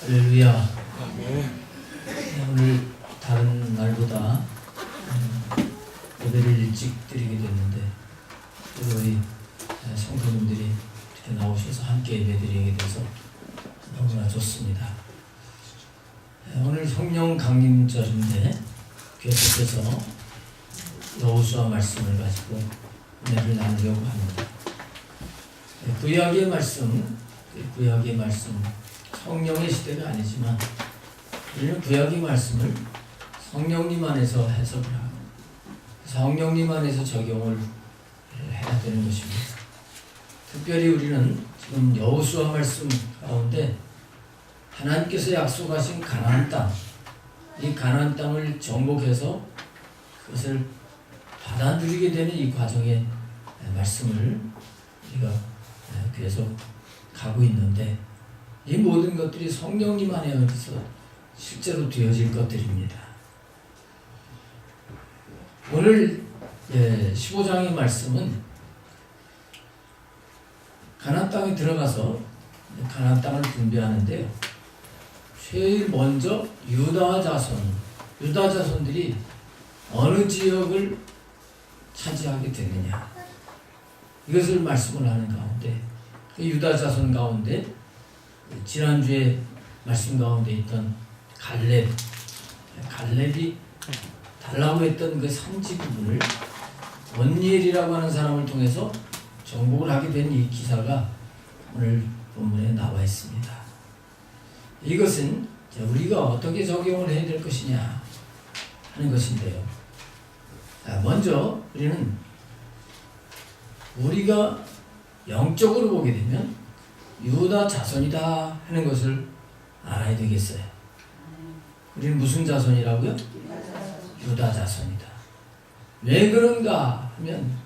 할렐루야. 오늘 다른 날보다 예배를 일찍 드리게 됐는데 우리 성도님들이 이렇게 나오셔서 함께 예배 드리게 돼서 너무나 좋습니다. 오늘 성령 강림절인데 계속해서 여호수아 말씀을 가지고 은혜를 나누려고 합니다. 구약의 말씀 성령의 시대가 아니지만 우리는 구약의 말씀을 성령님 안에서 해석을 하고 성령님 안에서 적용을 해야 되는 것입니다. 특별히 우리는 지금 여호수아 말씀 가운데 하나님께서 약속하신 가나안 땅, 이 가나안 땅을 정복해서 그것을 받아 누리게 되는 이 과정의 말씀을 우리가 계속 가고 있는데 이 모든 것들이 성령님 안에서 실제로 되어질 것들입니다. 오늘 15장의 말씀은 가나안 땅에 들어가서 가나안 땅을 분배하는데요. 제일 먼저 유다 자손들이 어느 지역을 차지하게 되느냐 이것을 말씀을 하는 가운데 그 유다 자손 가운데 지난주에 말씀 가운데 있던 갈렙이 달라고 했던 그 산지 부분을 온니엘이라고 하는 사람을 통해서 정복을 하게 된 이 기사가 오늘 본문에 나와 있습니다. 이것은 우리가 어떻게 적용을 해야 될 것이냐 하는 것인데요. 먼저 우리가 영적으로 보게 되면 유다 자손이다 하는 것을 알아야 되겠어요. 우리는 무슨 자손이라고요? 유다 자손이다. 왜 그런가 하면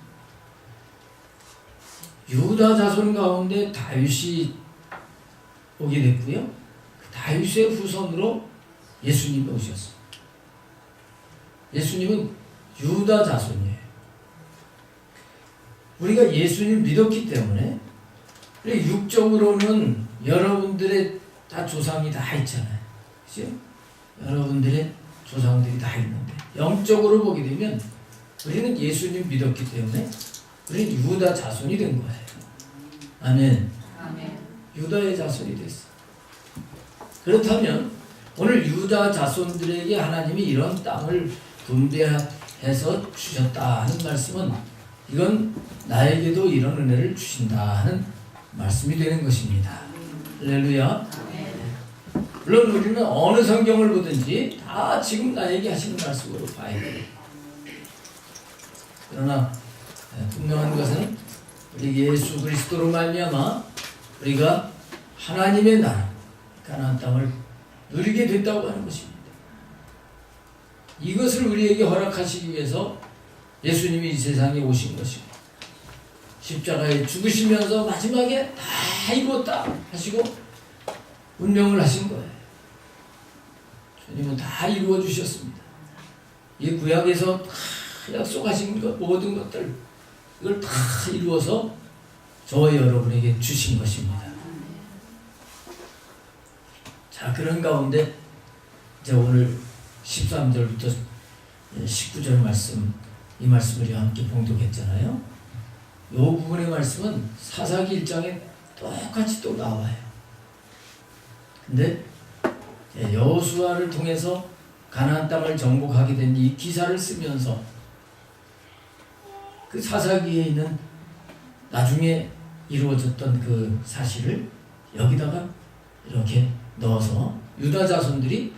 유다 자손 가운데 다윗이 오게 됐고요. 그 다윗의 후손으로 예수님이 오셨습니다. 예수님은 유다 자손이에요. 우리가 예수님을 믿었기 때문에 육적으로는 여러분들의 다 조상이 다 있잖아요. 그죠? 여러분들의 조상들이 다 있는데 영적으로 보게 되면 우리는 예수님 믿었기 때문에 우리는 유다 자손이 된 거예요. 아멘. 유다의 자손이 됐어. 그렇다면 오늘 유다 자손들에게 하나님이 이런 땅을 분배해서 주셨다 하는 말씀은 이건 나에게도 이런 은혜를 주신다 하는 말씀이 되는 것입니다. 할렐루야. 물론 우리는 어느 성경을 보든지 다 지금 나에게 하시는 말씀으로 봐야 돼요. 그러나 분명한 것은 우리 예수 그리스도로 말미암아 우리가 하나님의 나라 가나안 땅을 누리게 됐다고 하는 것입니다. 이것을 우리에게 허락하시기 위해서 예수님이 이 세상에 오신 것입니다. 십자가에 죽으시면서 마지막에 다 이루었다 하시고 운명을 하신 거예요. 주님은 다 이루어 주셨습니다. 이 구약에서 다 약속하신 것 모든 것들 이걸 다 이루어서 저와 여러분에게 주신 것입니다. 자, 그런 가운데 이제 오늘 13절부터 19절 말씀 이 말씀을 함께 봉독했잖아요. 이 부분의 말씀은 사사기 1장에 똑같이 또 나와요. 근데 여호수아를 통해서 가나안 땅을 정복하게 된 이 기사를 쓰면서 그 사사기에 있는 나중에 이루어졌던 그 사실을 여기다가 이렇게 넣어서 유다 자손들이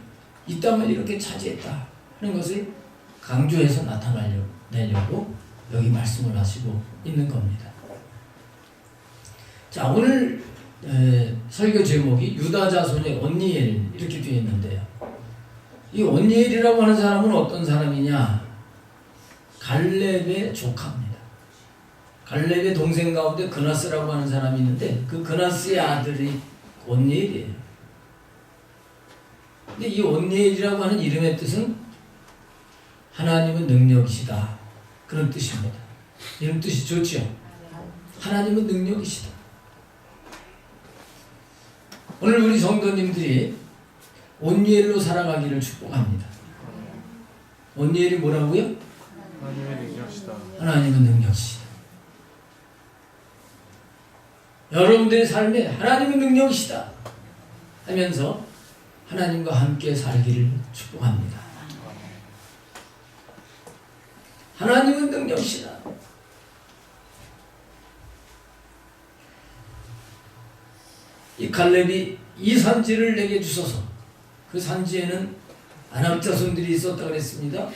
이 땅을 이렇게 차지했다 하는 것을 강조해서 나타내려고 여기 말씀을 하시고 있는 겁니다. 자, 오늘 설교 제목이 유다 자손의 온니엘 이렇게 되어 있는데요. 이 온니엘이라고 하는 사람은 어떤 사람이냐? 갈렙의 조카입니다. 갈렙의 동생 가운데 그나스라고 하는 사람이 있는데 그 그나스의 아들이 온니엘이에요. 근데 이 온니엘이라고 하는 이름의 뜻은 하나님은 능력이시다 그런 뜻입니다. 이런 뜻이 좋죠? 하나님은 능력이시다. 오늘 우리 성도님들이 온니엘로 살아가기를 축복합니다. 온니엘이 뭐라고요? 하나님의 능력이시다. 하나님은 능력이시다. 여러분들의 삶에 하나님은 능력이시다 하면서 하나님과 함께 살기를 축복합니다. 하나님은 능력이시다. 이 갈렙이 이 산지를 내게 주소서. 그 산지에는 아낙 자손들이 있었다고 그랬습니다.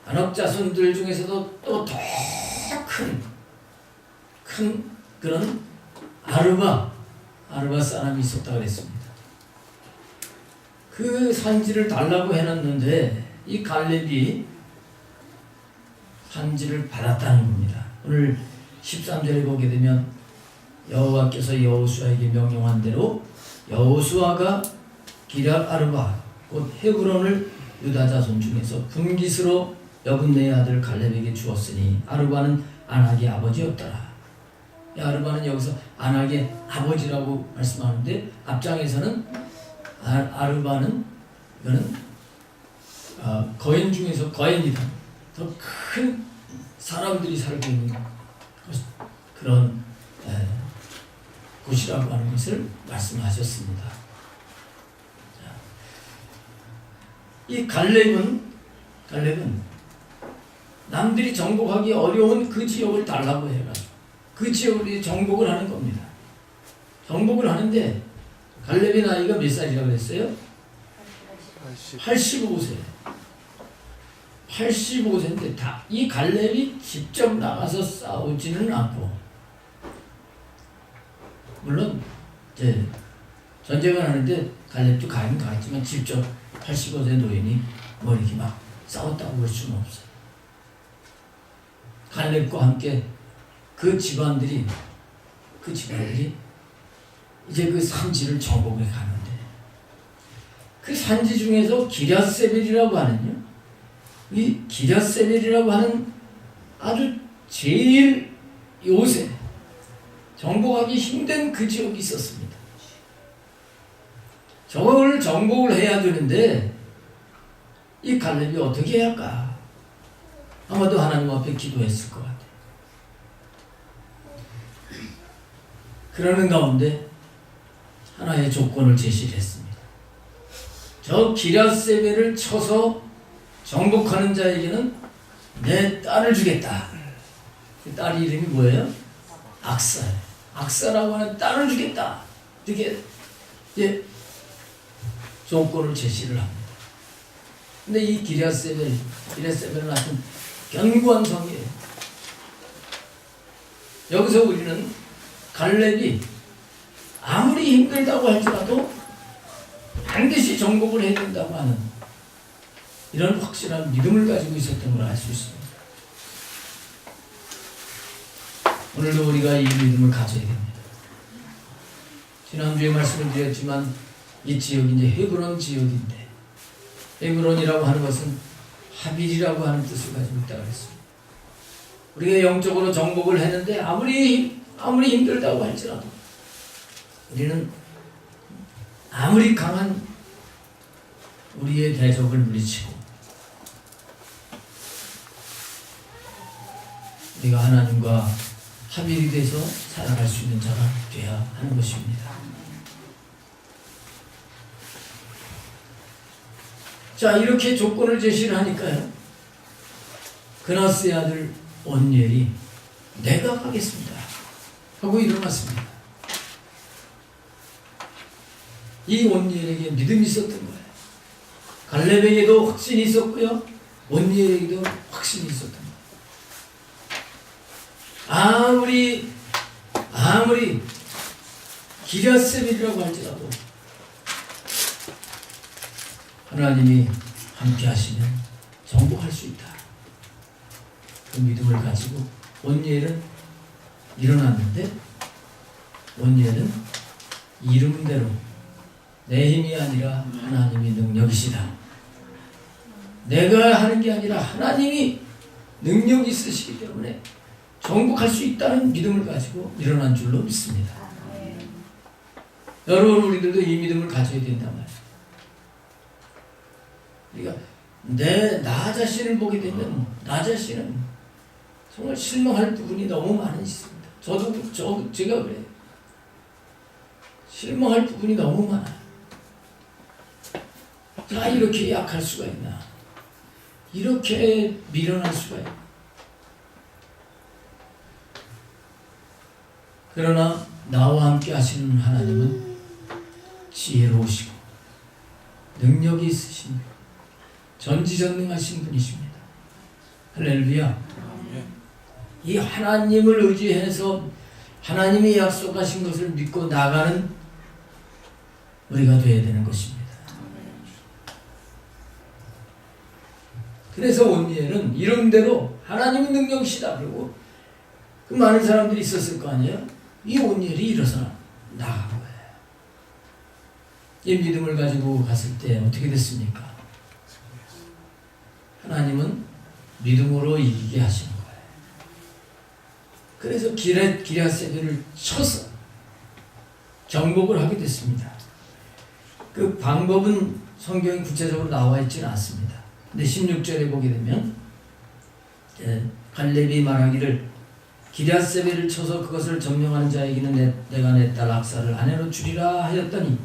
아낙 자손들 중에서도 또 더 큰 그런 아르바 사람이 있었다고 그랬습니다. 그 산지를 달라고 해놨는데 이 갈렙이 산지를 받았다는 겁니다. 오늘 13절에 보게 되면 여호와께서 여호수아에게 명령한 대로 여호수아가 기럇 아르바 곧 헤브론을 유다 자손 중에서 분깃으로 여분네의 아들 갈렙에게 주었으니 아르바는 아낙의 아버지였더라. 이 아르바는 여기서 아낙의 아버지라고 말씀하는데 앞장에서는 아르바는 이거는 거인 중에서 거인이다. 더 큰 사람들이 살고 있는 그런 곳이라고 하는 것을 말씀하셨습니다. 이 갈렙은 남들이 정복하기 어려운 그 지역을 달라고 해가지고 그 지역을 정복을 하는 겁니다. 정복을 하는데 갈렙의 나이가 몇 살이라고 그랬어요? 85세. 85세인데 이 갈렙이 직접 나가서 싸우지는 않고, 물론 이제 전쟁을 하는데 갈렙도 가긴 가겠지만 직접 85세 노인이 뭐 이렇게 막 싸웠다고 볼 수는 없어요. 갈렙과 함께 그 집안들이 이제 그 산지를 정복해 가는데, 그 산지 중에서 기럇세벨이라고 하는요, 이 기럇세벨이라고 하는 아주 제일 요새 정복하기 힘든 그 지역이 있었습니다. 저걸 정복을 해야 되는데 이 갈렙이 어떻게 해야 할까? 아마도 하나님 앞에 기도했을 것 같아요. 그러는 가운데 하나의 조건을 제시를 했습니다. 저 기럇세벨을 쳐서 정복하는 자에게는 내 딸을 주겠다. 그 딸 이름이 뭐예요? 악사. 악사라고 하는 딸을 주겠다. 이렇게 이제 조건을 제시를 합니다. 근데 이 기럇세벨은 아주 견고한 성이에요. 여기서 우리는 갈렙이 아무리 힘들다고 할지라도 반드시 정복을 해야 된다고 하는 이런 확실한 믿음을 가지고 있었던 걸 알 수 있습니다. 오늘도 우리가 이 믿음을 가져야 됩니다. 지난주에 말씀을 드렸지만 이 지역이 이제 헤브론 지역인데, 헤브론이라고 하는 것은 하빌이라고 하는 뜻을 가지고 있다고 했습니다. 우리가 영적으로 정복을 했는데 아무리 힘들다고 할지라도 우리는 아무리 강한 우리의 대적을 물리치고 우리가 하나님과 합일이 돼서 살아갈 수 있는 자가 되어야 하는 것입니다. 자, 이렇게 조건을 제시를 하니까요, 그나스의 아들 온니엘이 내가 가겠습니다 하고 일어났습니다. 이 온니엘에게 믿음이 있었던 거예요. 갈렙에게도 확신이 있었고요, 온니엘에게도 확신이 있었던 거예요. 아무리 기럇세벨이라고 할지라도 하나님이 함께 하시면 정복할 수 있다. 그 믿음을 가지고 온니엘은 일어났는데, 온니엘은 이름대로 내 힘이 아니라 하나님이 능력이시다. 내가 하는 게 아니라 하나님이 능력이 있으시기 때문에 정복할 수 있다는 믿음을 가지고 일어난 줄로 믿습니다. 여러분, 우리들도 이 믿음을 가져야 된단 말이에요. 나 자신을 보게 되면 나 자신은 정말 실망할 부분이 너무 많이 있습니다. 제가 그래요. 실망할 부분이 너무 많아요. 이렇게 약할 수가 있나? 이렇게 미련할 수가 있나? 그러나 나와 함께 하시는 하나님은 지혜로우시고 능력이 있으신 분, 전지전능하신 분이십니다. 할렐루야. 이 하나님을 의지해서 하나님이 약속하신 것을 믿고 나가는 우리가 되어야 되는 것입니다. 그래서 온니엘은 이름대로 하나님의 능력이시다. 그리고 그 많은 사람들이 있었을 거 아니에요? 이 온니엘이 일어서 나간 거예요. 이 믿음을 가지고 갔을 때 어떻게 됐습니까? 하나님은 믿음으로 이기게 하시는 거예요. 그래서 기럇세벨을 쳐서 정복을 하게 됐습니다. 그 방법은 성경에 구체적으로 나와 있지는 않습니다. 근데 16절에 보게 되면 갈렙이 말하기를 기럇세벨을 쳐서 그것을 점령하는 자에게는 내가 내 딸 악사를 아내로 주리라 하였더니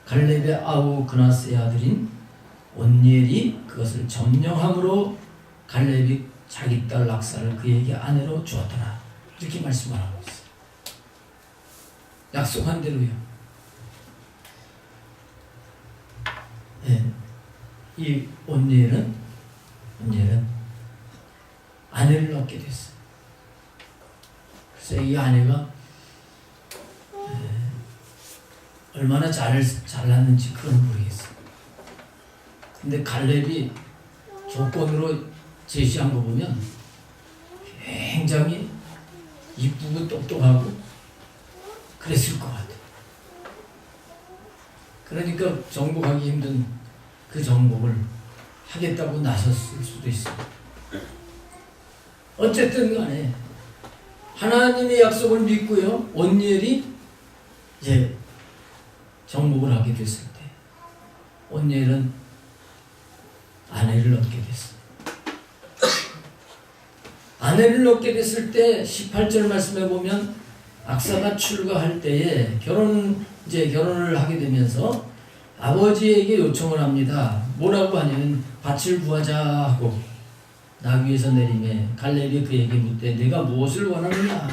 갈렙의 아우 그나스의 아들인 온니엘이 그것을 점령함으로 갈렙이 자기 딸 악사를 그에게 아내로 주었더라. 이렇게 말씀을 하고 있어요. 약속한 대로요. 이 온니엘은 아내를 얻게 됐어요. 그래서 이 아내가 얼마나 잘났는지 그건 모르겠어요. 근데 갈렙이 조건으로 제시한 거 보면 굉장히 이쁘고 똑똑하고 그랬을 것 같아요. 그러니까 정복하기 힘든 그 정복을 하겠다고 나섰을 수도 있어요. 어쨌든 간에 하나님의 약속을 믿고요. 온니엘이 이제 정복을 하게 됐을 때 온니엘은 아내를 얻게 됐어요. 아내를 얻게 됐을 때 18절 말씀에 보면 악사가 출가할 때에 결혼을 하게 되면서 아버지에게 요청을 합니다. 뭐라고 하냐면 밭을 구하자 하고 나귀에서 내림에 갈렙이 그에게 묻되 내가 무엇을 원하느냐.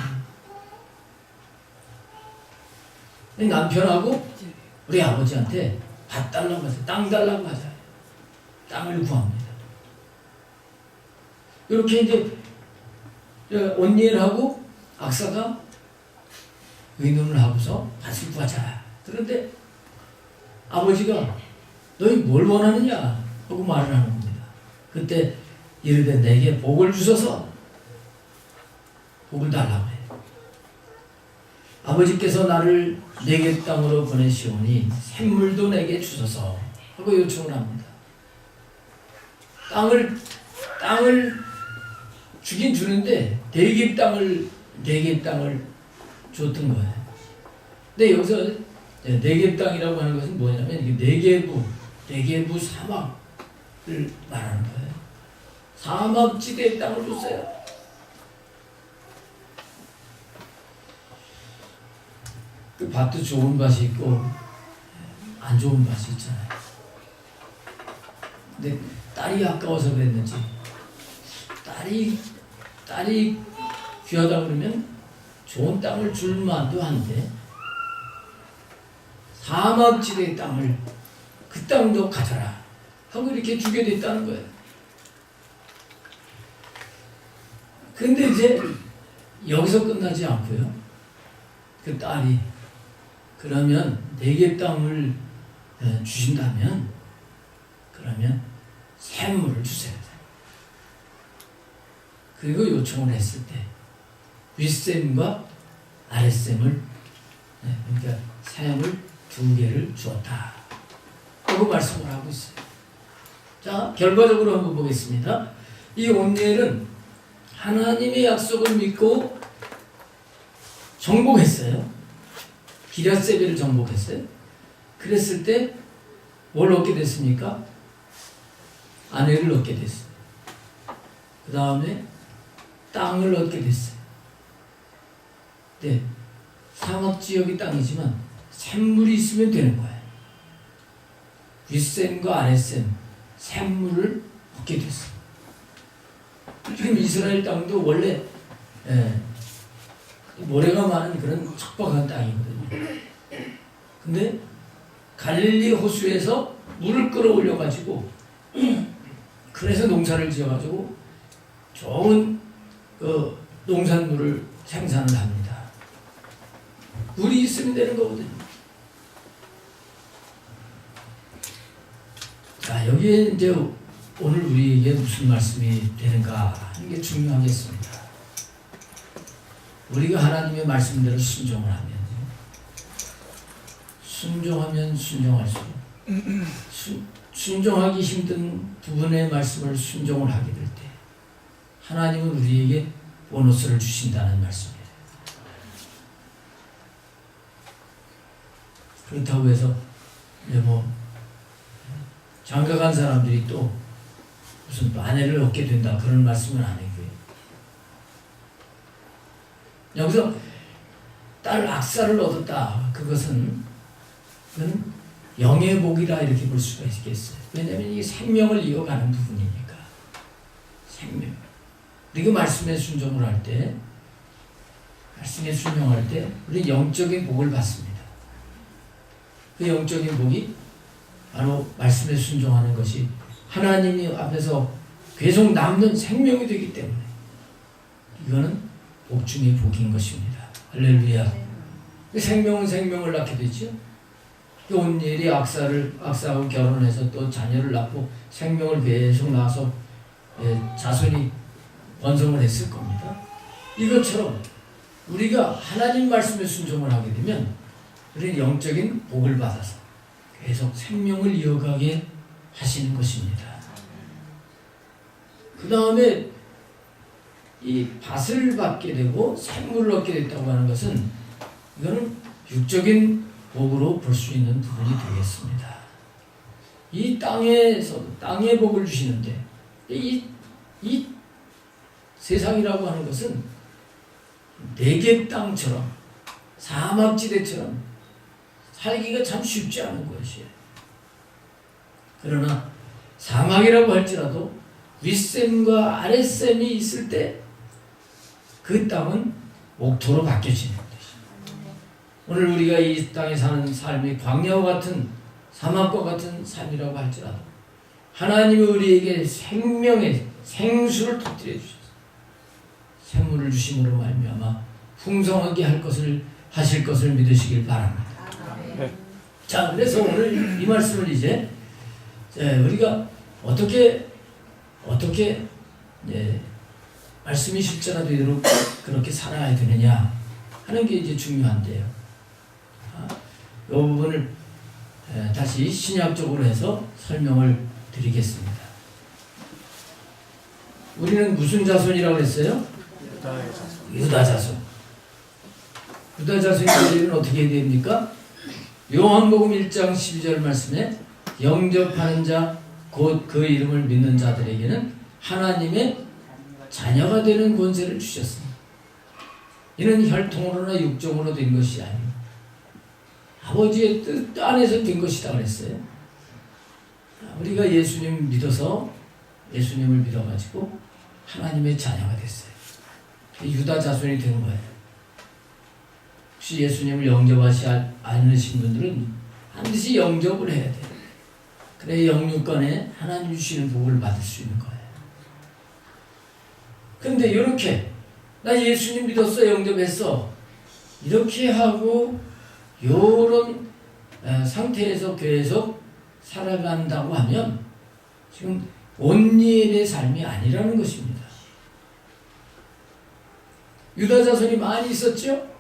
남편하고 우리 아버지한테 밭 달라고 하자, 땅 달라고 하자. 땅을 구합니다. 이렇게 이제 온니엘하고 악사가 의논을 하고서 밭을 구하자. 그런데 아버지가 너희 뭘 원하느냐 하고 말을 하는 겁니다. 그때 이르되 내게 복을 주소서. 복을 달라고 해요. 아버지께서 나를 내게 땅으로 보내시오니 샘물도 내게 주소서 하고 요청을 합니다. 땅을 주긴 주는데 네겝 땅을 줬던 거예요. 근데 여기서 네겝 땅이라고 하는 것은 뭐냐면 이게 네게부 사막을 말하는 거예요. 사막지대의 땅을 줬어요. 그 밭도 좋은 밭이 있고 안 좋은 밭이 있잖아요. 근데 딸이 아까워서 그랬는지 딸이 귀하다 그러면 좋은 땅을 줄 만도 한데 사막지대의 땅을 그 땅도 가져라 하고 이렇게 주게 됐다는 거예요. 근데 이제 여기서 끝나지 않고요. 그 딸이 그러면 네겝 땅을 주신다면 그러면 샘물을 주세요. 그리고 요청을 했을 때 윗샘과 아랫샘을 그러니까 샘을 2개를 주었다 하고 말씀을 하고 있어요. 자, 결과적으로 한번 보겠습니다. 이 온니엘은 하나님의 약속을 믿고 정복했어요. 기럇세벨을 정복했어요. 그랬을 때 뭘 얻게 됐습니까? 아내를 얻게 됐어요. 그 다음에 땅을 얻게 됐어요. 네, 상업지역의 땅이지만 샘물이 있으면 되는 거예요. 윗샘과 아랫샘, 샘물을 얻게 됐어요. 지금 이스라엘 땅도 원래 모래가 많은 그런 척박한 땅이거든요. 근데 갈릴리 호수에서 물을 끌어올려 가지고 그래서 농사를 지어 가지고 좋은 그 농산물을 생산을 합니다. 물이 있으면 되는 거거든요. 자, 여기에 이제 오늘 우리에게 무슨 말씀이 되는가 하는 게 중요하겠습니다. 우리가 하나님의 말씀대로 순종을 하면, 순종하면 순종할수록 순종하기 힘든 부분의 말씀을 순종을 하게 될 때 하나님은 우리에게 보너스를 주신다는 말씀이에요. 그렇다고 해서 뭐 장가간 사람들이 또 무슨 또 아내를 얻게 된다 그런 말씀은 아니고요. 여기서 딸 악사를 얻었다. 그것은 영의 복이라 이렇게 볼 수가 있겠어요. 왜냐하면 이게 생명을 이어가는 부분이니까. 생명. 우리가 말씀에 순종을 할 때, 말씀에 순종할 때 우리는 영적인 복을 받습니다. 그 영적인 복이 바로 말씀에 순종하는 것이 하나님 앞에서 계속 남는 생명이 되기 때문에 이거는 복 중의 복인 것입니다. 할렐루야. 생명은 생명을 낳게 되죠. 온일이 악사하고 결혼해서 또 자녀를 낳고 생명을 계속 낳아서 자손이 번성을 했을 겁니다. 이것처럼 우리가 하나님 말씀에 순종을 하게 되면 우리는 영적인 복을 받아서 계속 생명을 이어가게 하시는 것입니다. 그 다음에 이 밭을 받게 되고 생물을 얻게 됐다고 하는 것은 이거는 육적인 복으로 볼 수 있는 부분이 되겠습니다. 이 땅에서 땅의 복을 주시는데 이 세상이라고 하는 것은 내개 땅처럼 사막지대처럼 살기가 참 쉽지 않은 것이에요. 그러나 사막이라고 할지라도 윗샘과 아랫샘이 있을 때 그 땅은 목토로 바뀌어지는 것이죠. 오늘 우리가 이 땅에 사는 삶이 광야와 같은 사막과 같은 삶이라고 할지라도 하나님이 우리에게 생명의 생수를 터뜨려 주셨어요. 샘물을 주심으로 말미암아 풍성하게 하실 것을 믿으시길 바랍니다. 자, 그래서 오늘 이 말씀을 이제 우리가 어떻게 말씀이 실제화되도록 그렇게 살아야 되느냐 하는 게 이제 중요한데요. 이 부분을 다시 신약적으로 해서 설명을 드리겠습니다. 우리는 무슨 자손이라고 했어요? 유다 자손. 유다 자손이 어떻게 됩니까? 요한복음 1장 12절 말씀에 영접하는 자 곧 그 이름을 믿는 자들에게는 하나님의 자녀가 되는 권세를 주셨습니다. 이는 혈통으로나 육정으로 된 것이 아니고 아버지의 뜻 안에서 된 것이다 그랬어요. 우리가 예수님 믿어서 예수님을 믿어가지고 하나님의 자녀가 됐어요. 유다 자손이 된 거예요. 혹시 예수님을 영접하지 않으신 분들은 반드시 영접을 해야 돼요. 그래야 영육간에 하나님 주시는 복을 받을 수 있는 거예요. 근데 이렇게 나 예수님 믿었어 영접했어 이렇게 하고 요런 상태에서 계속 살아간다고 하면 지금 온리의 삶이 아니라는 것입니다. 유다 자손이 많이 있었죠?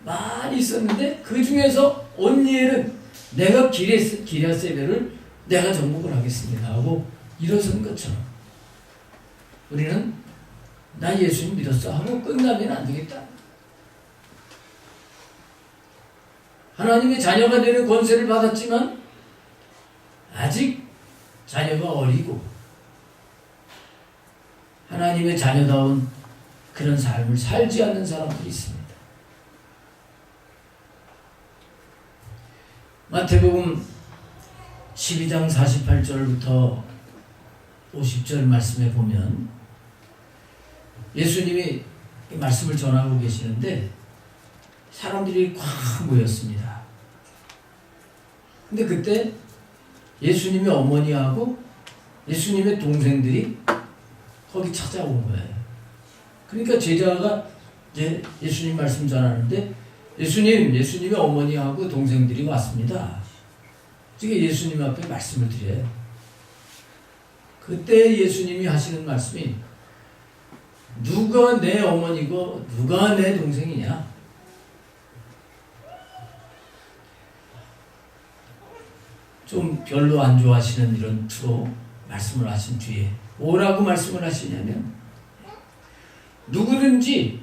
많이 있었는데 그 중에서 온리엘은 내가 기랴세벨을 내가 정복을 하겠습니다 하고 일어선 것처럼 우리는 나 예수님 믿었어 하고 끝나면 안 되겠다. 하나님의 자녀가 되는 권세를 받았지만 아직 자녀가 어리고 하나님의 자녀다운 그런 삶을 살지 않는 사람들이 있습니다. 마태복음 12장 48절부터 50절 말씀에 보면 예수님이 이 말씀을 전하고 계시는데 사람들이 꽉 모였습니다. 근데 그때 예수님의 어머니하고 예수님의 동생들이 거기 찾아온 거예요. 그러니까 제자가 이제 예수님 말씀 전하는데 예수님의 어머니하고 동생들이 왔습니다. 지금 예수님 앞에 말씀을 드려요. 그때 예수님이 하시는 말씀이 누가 내 어머니고 누가 내 동생이냐? 좀 별로 안 좋아하시는 이런 투로 말씀을 하신 뒤에 뭐라고 말씀을 하시냐면 누구든지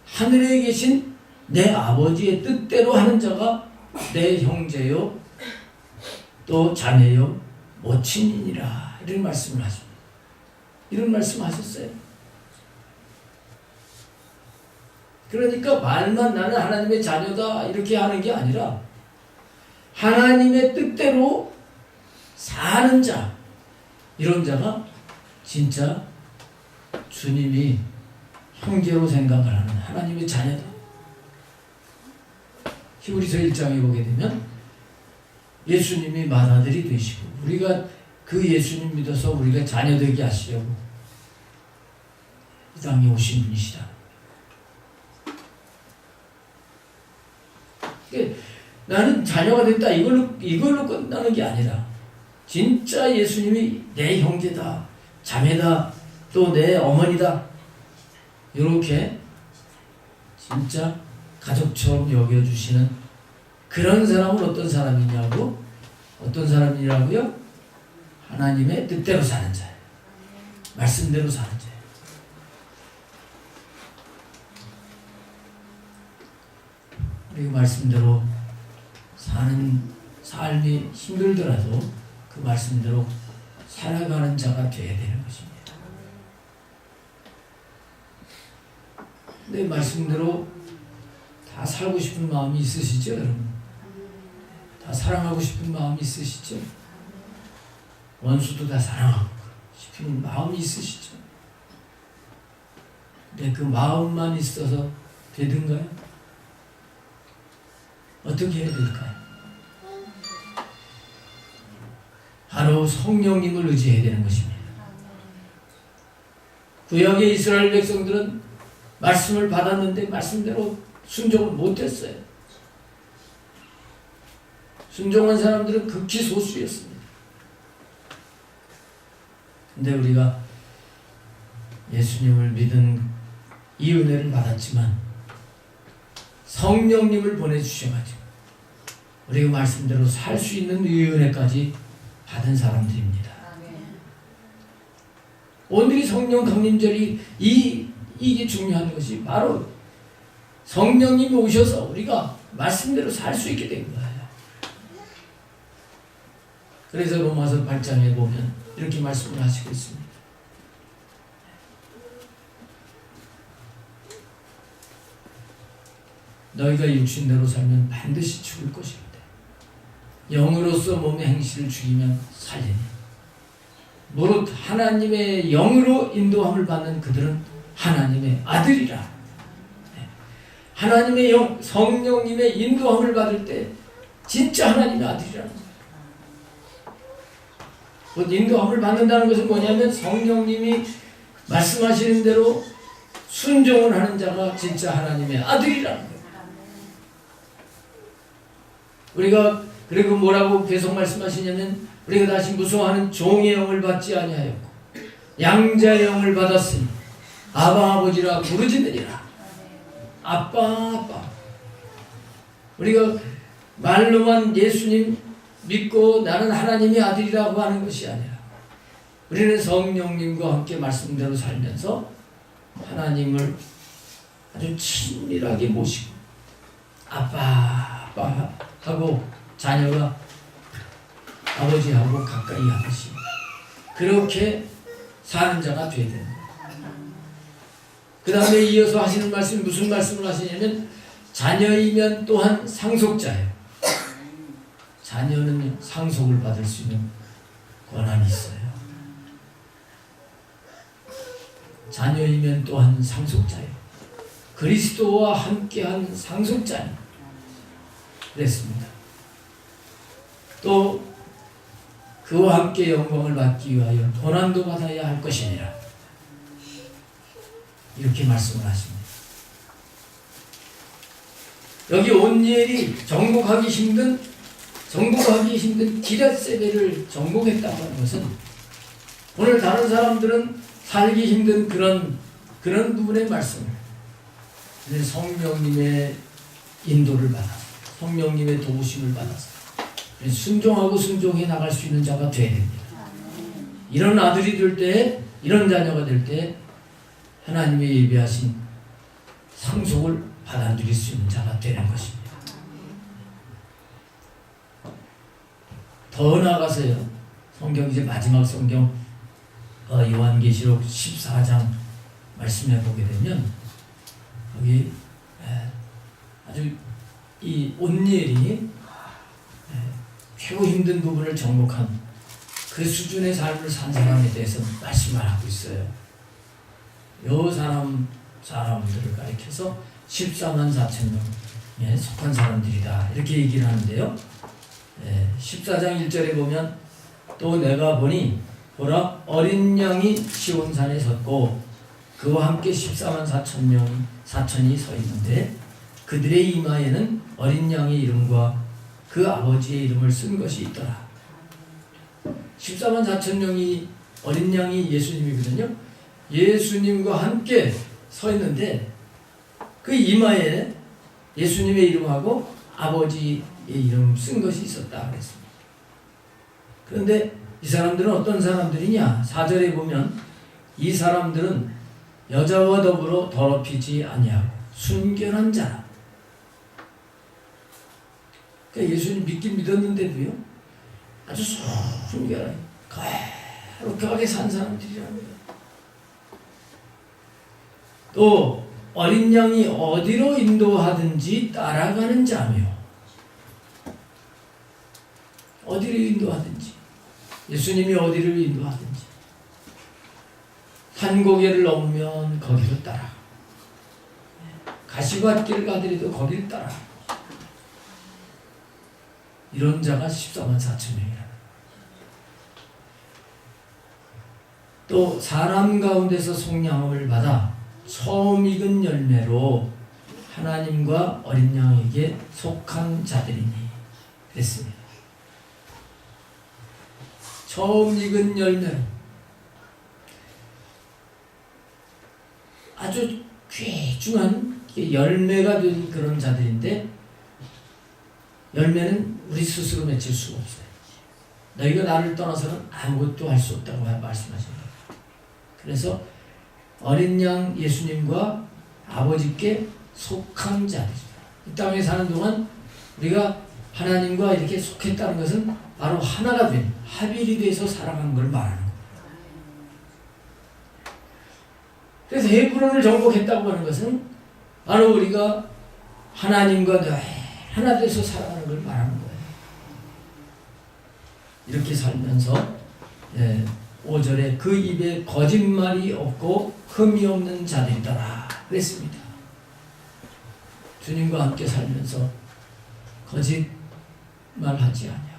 하늘에 계신 내 아버지의 뜻대로 하는 자가 내 형제요 또 자매요 모친이니라 이런 말씀을 하십니다. 이런 말씀 하셨어요. 그러니까 말만 나는 하나님의 자녀다 이렇게 하는 게 아니라 하나님의 뜻대로 사는 자 이런 자가 진짜 주님이 형제로 생각을 하는 하나님의 자녀다. 히브리서 1장에 보게 되면 예수님이 맏아들이 되시고 우리가 그 예수님 믿어서 우리가 자녀되게 하시려고 이 땅에 오신 분이시다. 나는 자녀가 됐다 이걸로 끝나는 게 아니라 진짜 예수님이 내 형제다 자매다 또 내 어머니다 이렇게 진짜 가족처럼 여겨주시는 그런 사람은 어떤 사람이냐고 어떤 사람이라고요? 하나님의 뜻대로 사는 자예요. 말씀대로 사는 자예요. 그리고 말씀대로 사는 삶이 힘들더라도 그 말씀대로 살아가는 자가 되어야 되는 것입니다. 근데 말씀대로 다 살고 싶은 마음이 있으시죠, 여러분? 다 사랑하고 싶은 마음이 있으시죠? 원수도 다 사랑하고 싶은 마음이 있으시죠? 근데 그 마음만 있어서 되든가요? 어떻게 해야 될까요? 바로 성령님을 의지해야 되는 것입니다. 구약의 이스라엘 백성들은 말씀을 받았는데 말씀대로 순종을 못했어요. 순종한 사람들은 극히 소수였습니다. 근데 우리가 예수님을 믿은 이 은혜를 받았지만 성령님을 보내주셔가지고 우리가 말씀대로 살 수 있는 이 은혜까지 받은 사람들입니다. 오늘이 성령 강림절이 이게 중요한 것이 바로 성령님이 오셔서 우리가 말씀대로 살 수 있게 된 거예요. 그래서 로마서 8장에 보면 이렇게 말씀을 하시고 있습니다. 너희가 육신대로 살면 반드시 죽을 것인데 영으로서 몸의 행실을 죽이면 살리니 무릇 하나님의 영으로 인도함을 받는 그들은 하나님의 아들이라. 하나님의 영, 성령님의 인도함을 받을 때 진짜 하나님의 아들이라는 거예요. 인도함을 받는다는 것은 뭐냐면 성령님이 말씀하시는 대로 순종을 하는 자가 진짜 하나님의 아들이라는 거예요. 우리가 그리고 뭐라고 계속 말씀하시냐면 우리가 다시 무서워하는 종의 영을 받지 아니하였고 양자의 영을 받았으니 아바 아버지라 부르짖느니라. 아빠. 우리가 말로만 예수님 믿고 나는 하나님의 아들이라고 하는 것이 아니라 우리는 성령님과 함께 말씀대로 살면서 하나님을 아주 친밀하게 모시고 아빠 하고 자녀가 아버지하고 가까이 하듯이 그렇게 사는 자가 되어야 되는 거예요. 그 다음에 이어서 하시는 말씀이 무슨 말씀을 하시냐면 자녀이면 또한 상속자예요. 자녀는 상속을 받을 수 있는 권한이 있어요. 자녀이면 또한 상속자예요. 그리스도와 함께한 상속자예요. 그랬습니다. 또 그와 함께 영광을 받기 위하여 고난도 받아야 할 것이니라. 이렇게 말씀을 하십니다. 여기 온니엘이 정복하기 힘든 기럇세벨을 정복했다고 하는 것은 오늘 다른 사람들은 살기 힘든 그런 부분의 말씀을 성령님의 인도를 받아서 성령님의 도우심을 받아서 순종하고 순종해 나갈 수 있는 자가 되어야 됩니다. 이런 아들이 될 때, 이런 자녀가 될 때 하나님이 예비하신 상속을 받아들일 수 있는 자가 되는 것입니다. 더 나아가서요. 성경 이제 마지막 성경 요한계시록 14장 말씀해 보게 되면 여기 아주 이 온니엘이 최고 힘든 부분을 정복한 그 수준의 삶을 산 사람에 대해서 말씀을 하고 있어요. 요 사람들을 가리켜서 14만 4천 명에 속한 사람들이다. 이렇게 얘기를 하는데요. 14장 1절에 보면 또 내가 보니 보라 어린 양이 시온산에 섰고 그와 함께 14만 4천이 서 있는데 그들의 이마에는 어린 양의 이름과 그 아버지의 이름을 쓴 것이 있더라. 14만 4천 명이 어린 양이 예수님이거든요. 예수님과 함께 서 있는데 그 이마에 예수님의 이름하고 아버지의 이름 쓴 것이 있었다 그랬습니다. 그런데 이 사람들은 어떤 사람들이냐? 4절에 보면 이 사람들은 여자와 더불어 더럽히지 아니하고 순결한 자라. 그러니까 예수님 믿긴 믿었는데도요 아주 순결하게 거룩하게 산 사람들이라는 거예요. 또 어린 양이 어디로 인도하든지 따라가는 자며 어디로 인도하든지 예수님이 어디를 인도하든지 산고개를 넘으면 거기로 따라 가시밭길을 가더라도 거기를 따라 이런 자가 14만 4천 명이라. 또 사람 가운데서 속량함을 받아 처음 익은 열매로 하나님과 어린 양에게 속한 자들이니 그랬습니다. 처음 익은 열매로 아주 귀중한 열매가 된 그런 자들인데 열매는 우리 스스로 맺을 수가 없어요. 너희가 나를 떠나서는 아무것도 할 수 없다고 말씀하십니다. 그래서 어린 양 예수님과 아버지께 속한 자들이다. 이 땅에 사는 동안 우리가 하나님과 이렇게 속했다는 것은 바로 하나가 된 합일이 돼서 살아간 걸 말하는 거예요. 그래서 헤브론을 정복했다고 하는 것은 바로 우리가 하나님과 하나 돼서 살아가는 걸 말하는 거예요. 이렇게 살면서 5절에 그 입에 거짓말이 없고 흠이 없는 자들이더라 그랬습니다. 주님과 함께 살면서 거짓말하지 아니하고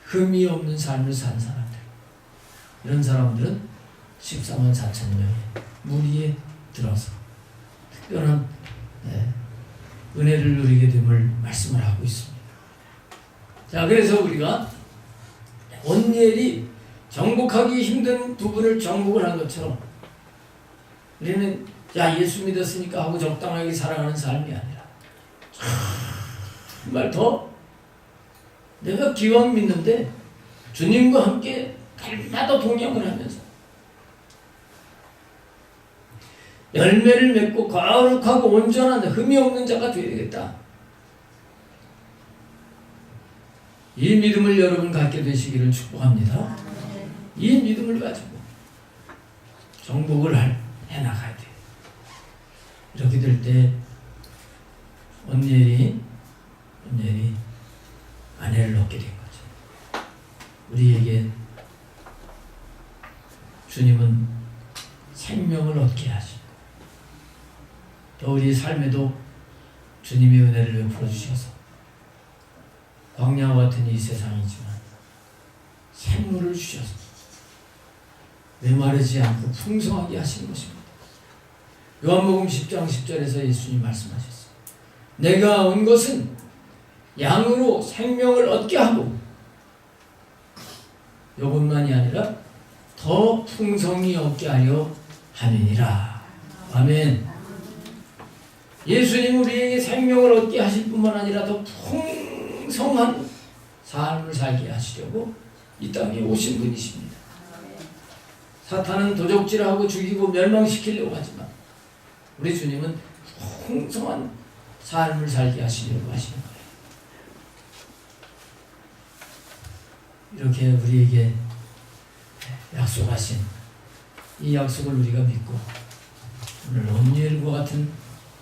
흠이 없는 삶을 산 사람들, 이런 사람들은 14만 4천 명의 무리에 들어서 특별한 은혜를 누리게 됨을 말씀을 하고 있습니다. 자, 그래서 우리가 온니엘이 정복하기 힘든 부분을 정복을 한 것처럼 우리는 예수 믿었으니까 하고 적당하게 살아가는 삶이 아니라 정말 더 내가 기왕 믿는데 주님과 함께 날마다 동행을 하면서 열매를 맺고 거룩하고 온전한 흠이 없는 자가 되어야 되겠다. 이 믿음을 여러분 갖게 되시기를 축복합니다. 이 믿음을 가지고 정복을 해나가야 돼요. 이렇게 될 때 온전히 아내를 얻게 된 거죠. 우리에게 주님은 생명을 얻게 하시고 또 우리 삶에도 주님의 은혜를 베풀어 주셔서 광야와 같은 이 세상이지만 생물을 주셔서 메마르지 않고 풍성하게 하시는 것입니다. 요한복음 10장 10절에서 예수님 말씀하셨어요. 내가 온 것은 양으로 생명을 얻게 하고 이것만이 아니라 더 풍성히 얻게 하려 함이니라. 아멘. 예수님 우리에게 생명을 얻게 하실 뿐만 아니라 더 풍성한 삶을 살게 하시려고 이 땅에 오신 분이십니다. 사탄은 도적질하고 죽이고 멸망시키려고 하지만 우리 주님은 풍성한 삶을 살게 하시려고 하시는 거예요. 이렇게 우리에게 약속하신 이 약속을 우리가 믿고 오늘 온유엘과 같은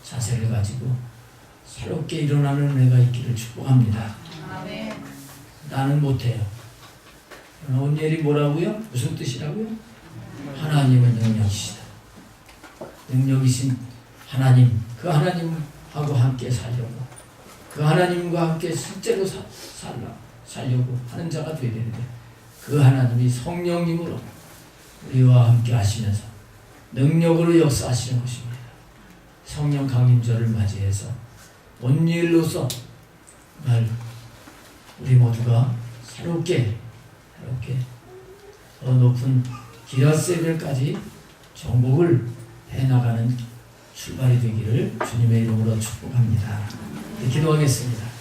자세를 가지고 새롭게 일어나는 은혜가 있기를 축복합니다. 아멘. 나는 못해요. 온유엘이 뭐라고요? 무슨 뜻이라고요? 하나님은 능력이시다. 능력이신 하나님, 그 하나님하고 함께 살려고, 그 하나님과 함께 실제로 살려고 하는 자가 되어야 되는데 그 하나님이 성령님으로 우리와 함께 하시면서 능력으로 역사하시는 것입니다. 성령 강림절을 맞이해서 온유일로서 우리 모두가 새롭게 더 높은 기라세벨까지 정복을 해나가는 출발이 되기를 주님의 이름으로 축복합니다. 기도하겠습니다.